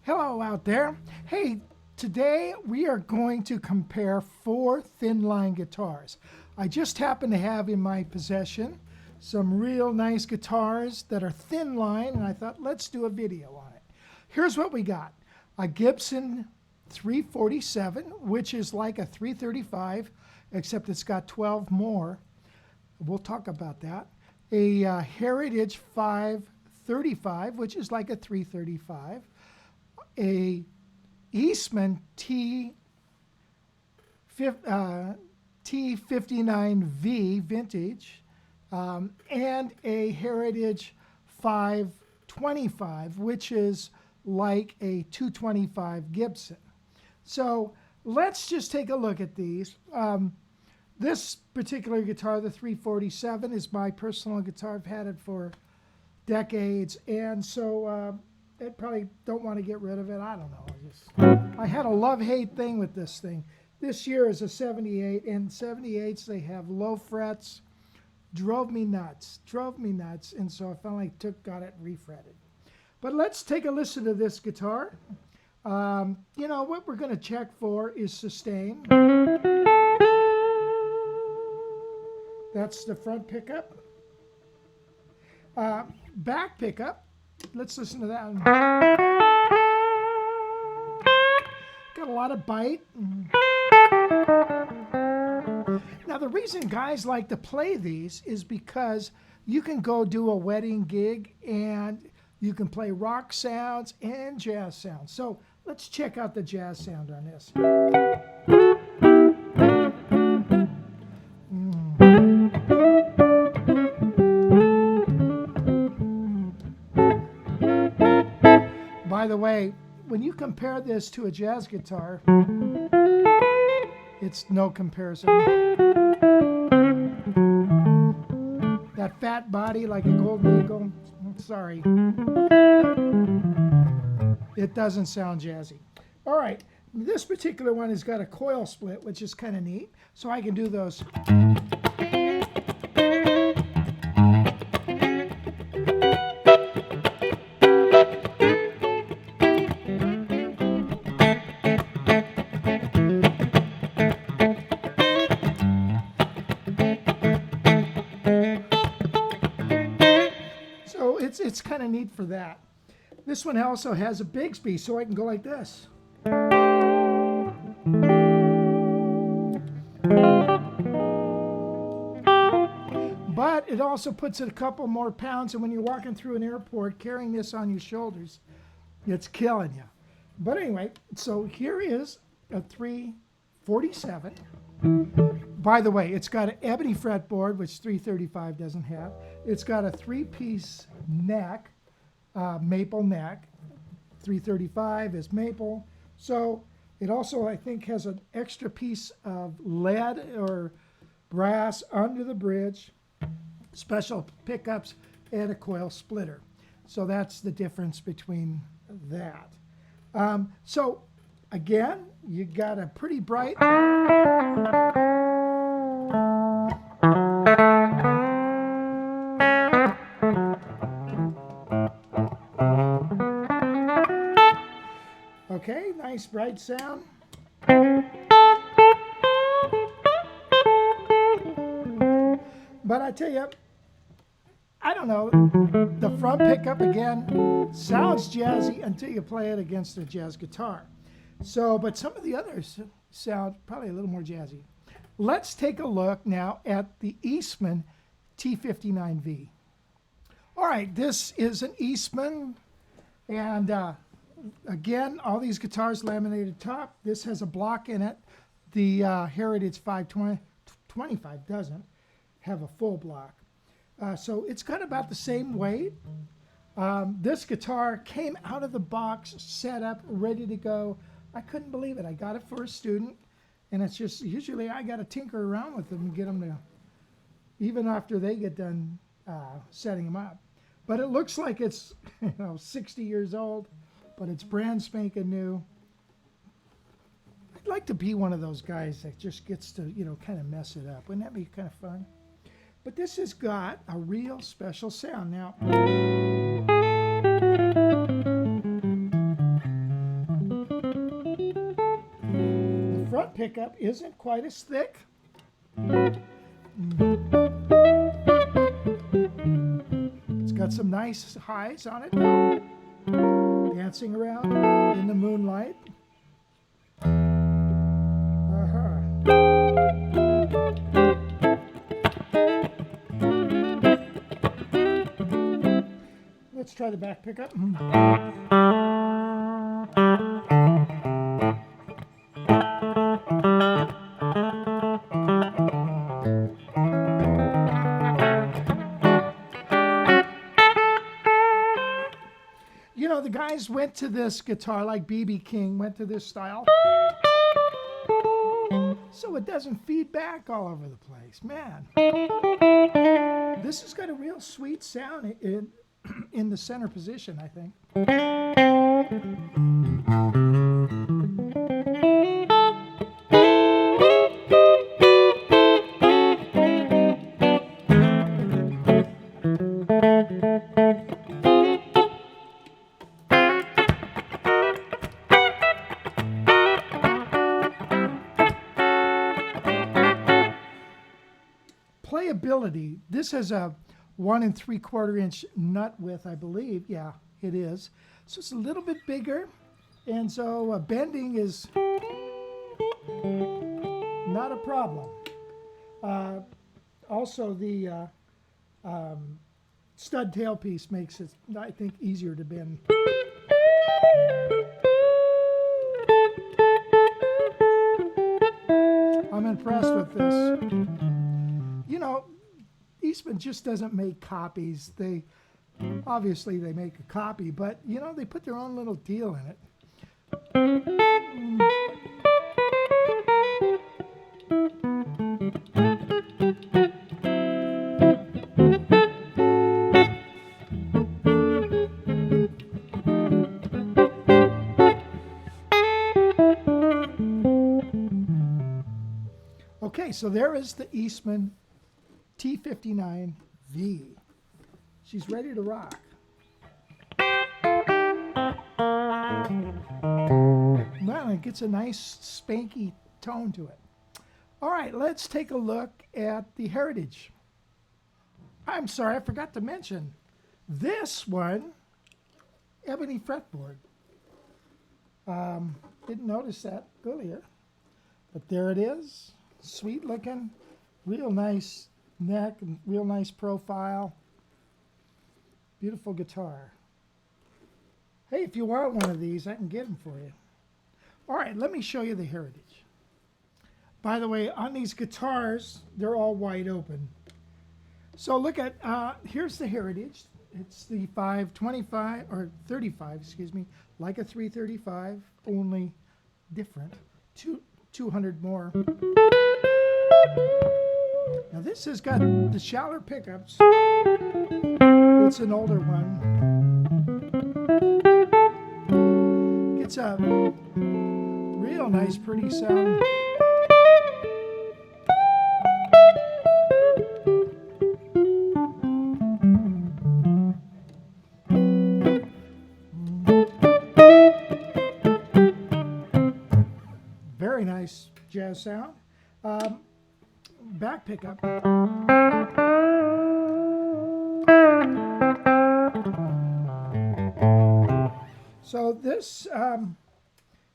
Hello out there. Hey, today we are going to compare 4 Thinline guitars. I just happen to have in my possession some real nice guitars that are Thinline, and I thought let's do a video on it. Here's what we got. A Gibson 347, which is like a 335, except it's got 12 more. We'll talk about that. A Heritage 535, which is like a 335. A Eastman T59v vintage, and a Heritage 525, which is like a 225 Gibson. So let's just take a look at these. This particular guitar, the 347, is my personal guitar. I've had it for decades, and so I probably don't want to get rid of it. I don't know. I had a love-hate thing with this thing. This year is a 78, and 78s, they have low frets. Drove me nuts, and so I finally got it refretted. But let's take a listen to this guitar. You know, what we're going to check for is sustain. That's the front pickup. Back pickup. Let's listen to that one. Got a lot of bite. Now, the reason guys like to play these is because you can go do a wedding gig and you can play rock sounds and jazz sounds. So let's check out the jazz sound on this. By the way, when you compare this to a jazz guitar, it's no comparison. That fat body like a Golden Eagle, sorry. It doesn't sound jazzy. All right, this particular one has got a coil split, which is kind of neat. So I can do those. It's kind of neat for that. This one also has a Bigsby, so I can go like this. But it also puts it a couple more pounds, and when you're walking through an airport carrying this on your shoulders, it's killing you. But anyway, so here is a 347. By the way, it's got an ebony fretboard, which 335 doesn't have. It's got a 3-piece neck, maple neck. 335 is maple. So it also, I think, has an extra piece of lead or brass under the bridge, special pickups, and a coil splitter. So that's the difference between that. So again, you got a pretty bright. Okay, nice bright sound. But I tell you, I don't know, the front pickup again sounds jazzy until you play it against a jazz guitar. So, but some of the others sound probably a little more jazzy. Let's take a look now at the Eastman T59v. All right, this is an Eastman, and again, all these guitars laminated top. This has a block in it. The Heritage 525 doesn't have a full block. So it's got about the same weight. This guitar came out of the box, set up, ready to go. I couldn't believe it. I got it for a student, and it's just, usually I got to tinker around with them and get them to, even after they get done setting them up. But it looks like it's 60 years old, but it's brand spanking new. I'd like to be one of those guys that just gets to, kind of mess it up. Wouldn't that be kind of fun? But this has got a real special sound. Now, pickup isn't quite as thick. It's got some nice highs on it, dancing around in the moonlight. Let's try the back pickup. You know, the guys went to this guitar, like B.B. King went to this style. So it doesn't feed back all over the place. Man, this has got a real sweet sound in the center position, I think. Playability. This has a 1 3/4 inch nut width, I believe. Yeah, it is. So it's a little bit bigger, and so bending is not a problem. Also, the stud tailpiece makes it, I think, easier to bend. I'm impressed with this. You know, Eastman just doesn't make copies. Obviously they make a copy, but you know, they put their own little deal in it. Okay, so there is the Eastman T59v. She's ready to rock. Well, it gets a nice spanky tone to it. All right, let's take a look at the Heritage. I'm sorry, I forgot to mention this one, ebony fretboard. Didn't notice that earlier, but there it is. Sweet looking, real nice neck and real nice profile. Beautiful guitar. Hey, if you want one of these, I can get them for you. All right, let me show you the Heritage. By the way, on these guitars, they're all wide open. So look at, here's the Heritage. It's the 525, or 35, excuse me, like a 335, only different, 200 more. Now this has got the shallower pickups. It's an older one. It's a real nice, pretty sound. Very nice jazz sound. Back pickup. So this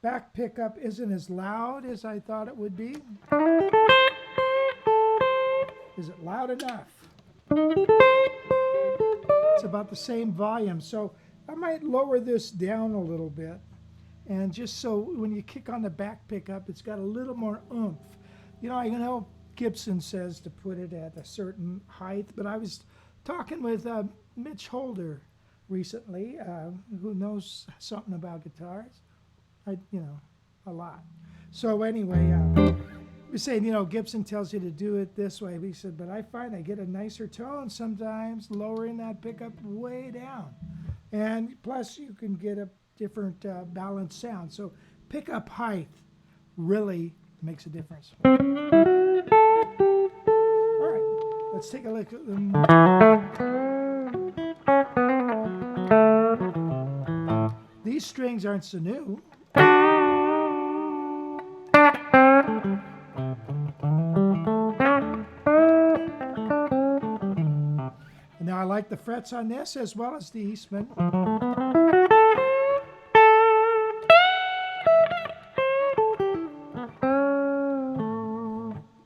back pickup isn't as loud as I thought it would be. Is it loud enough? It's about the same volume, so I might lower this down a little bit. And just so when you kick on the back pickup, it's got a little more oomph. You know, I know Gibson says to put it at a certain height, but I was talking with Mitch Holder recently, who knows something about guitars, you know, a lot. So anyway, we're saying, you know, Gibson tells you to do it this way. But he said, but I find I get a nicer tone sometimes lowering that pickup way down. And plus you can get a different balanced sound. So pickup height really makes a difference. All right, let's take a look at them. These strings aren't so new. And now I like the frets on this as well as the Eastman.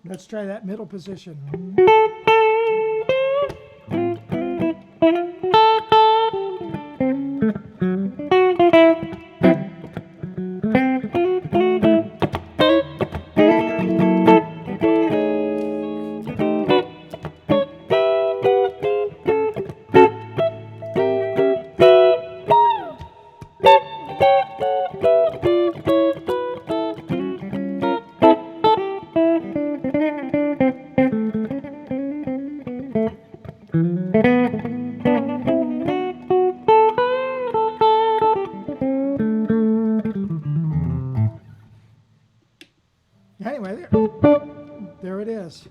Let's try that middle position. Anyway, there it is.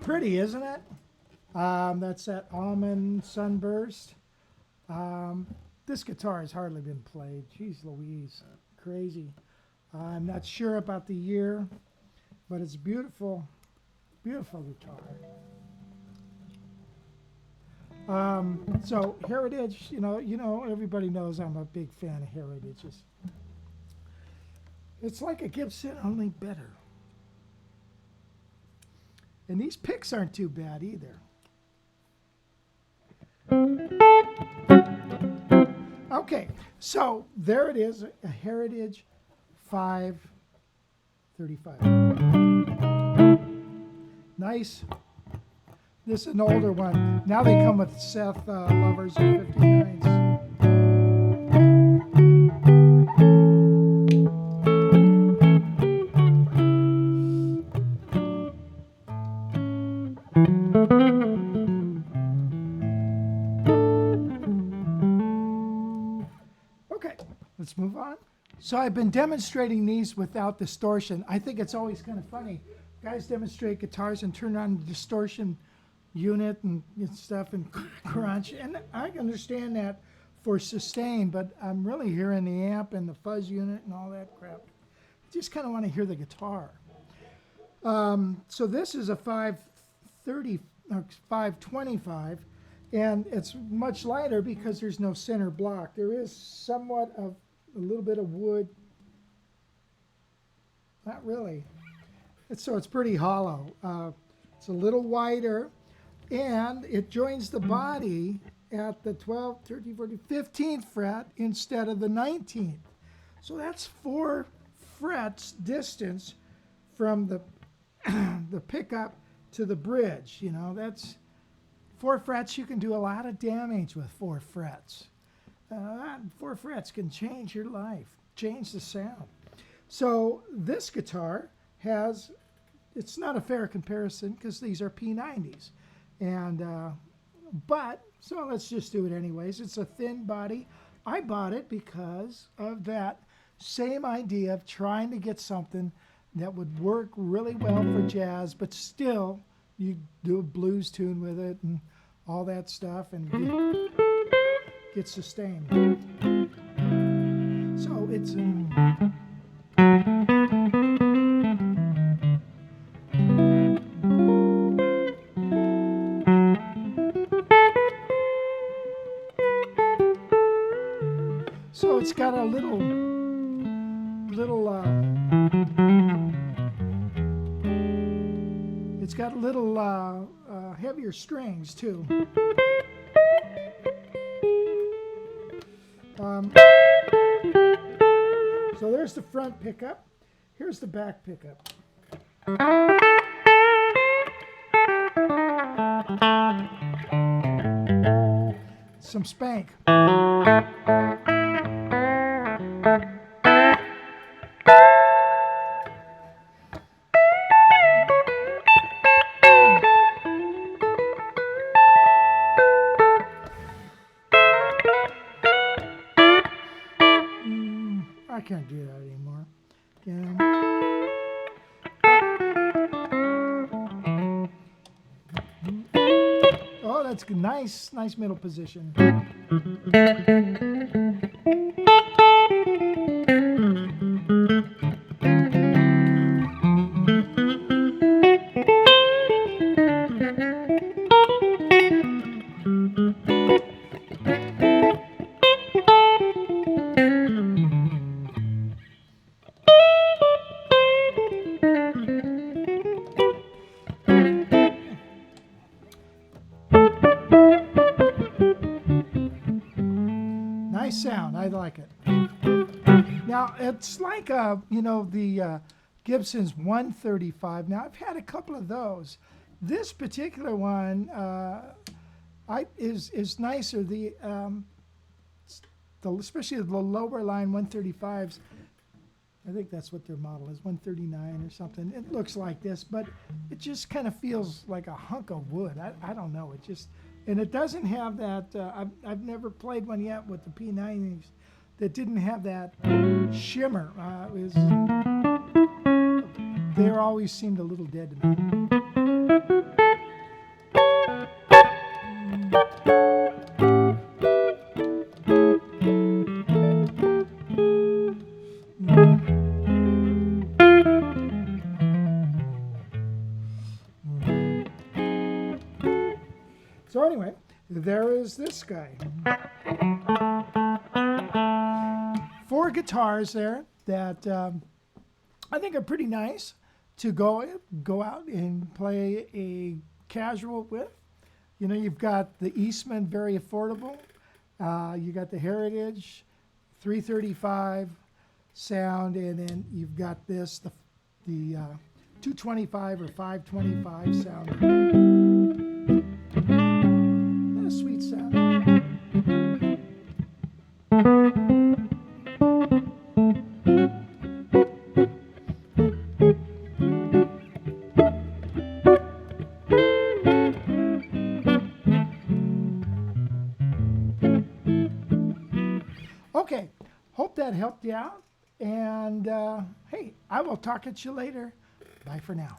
Pretty, isn't it? That's that almond sunburst. This guitar has hardly been played. Jeez Louise, crazy. I'm not sure about the year, but it's beautiful, beautiful guitar. So Heritage, you know, everybody knows I'm a big fan of Heritages. It's like a Gibson, only better. And these picks aren't too bad either. Okay, so there it is, a Heritage 535. Nice. This is an older one. Now they come with Seth Lovers and 59s. Okay, let's move on. So I've been demonstrating these without distortion. I think it's always kind of funny. Guys demonstrate guitars and turn on the distortion unit and stuff and crunch. And I understand that for sustain, but I'm really hearing the amp and the fuzz unit and all that crap. I just kind of want to hear the guitar. So this is a 525, and it's much lighter because there's no center block. There is somewhat of a little bit of wood. Not really. So it's pretty hollow. It's a little wider, and it joins the body at the 12th, 13th, 14th, 15th fret instead of the 19th. So that's 4 frets distance from the the pickup to the bridge. You know, that's 4 frets. You can do a lot of damage with 4 frets. 4 frets can change your life, change the sound. So this guitar has, it's not a fair comparison because these are P90s. And, but, so let's just do it anyways. It's a thin body. I bought it because of that same idea of trying to get something that would work really well for jazz, but still you do a blues tune with it and all that stuff and get sustained. So it's so it's got a little it's got a little heavier strings too. So there's the front pickup. Here's the back pickup. Some spank. I can't do that anymore. Oh, that's good. Nice middle position. nice sound. I like it. Now, it's like, you know, the Gibson's 135. Now, I've had a couple of those. This particular one is nicer. Especially the lower line 135s. I think that's what their model is, 139 or something. It looks like this, but it just kind of feels like a hunk of wood. I don't know. It just, and it doesn't have that. I've never played one yet with the P90s that didn't have that shimmer. They always seemed a little dead to me. So anyway, there is this guy. 4 guitars there that I think are pretty nice to go out and play a casual with. You know, you've got the Eastman, very affordable. You got the Heritage 335 sound, and then you've got this, the 225 or 525 sound. A sweet sound. Okay, hope that helped you out. And hey, I will talk at you later. Bye for now.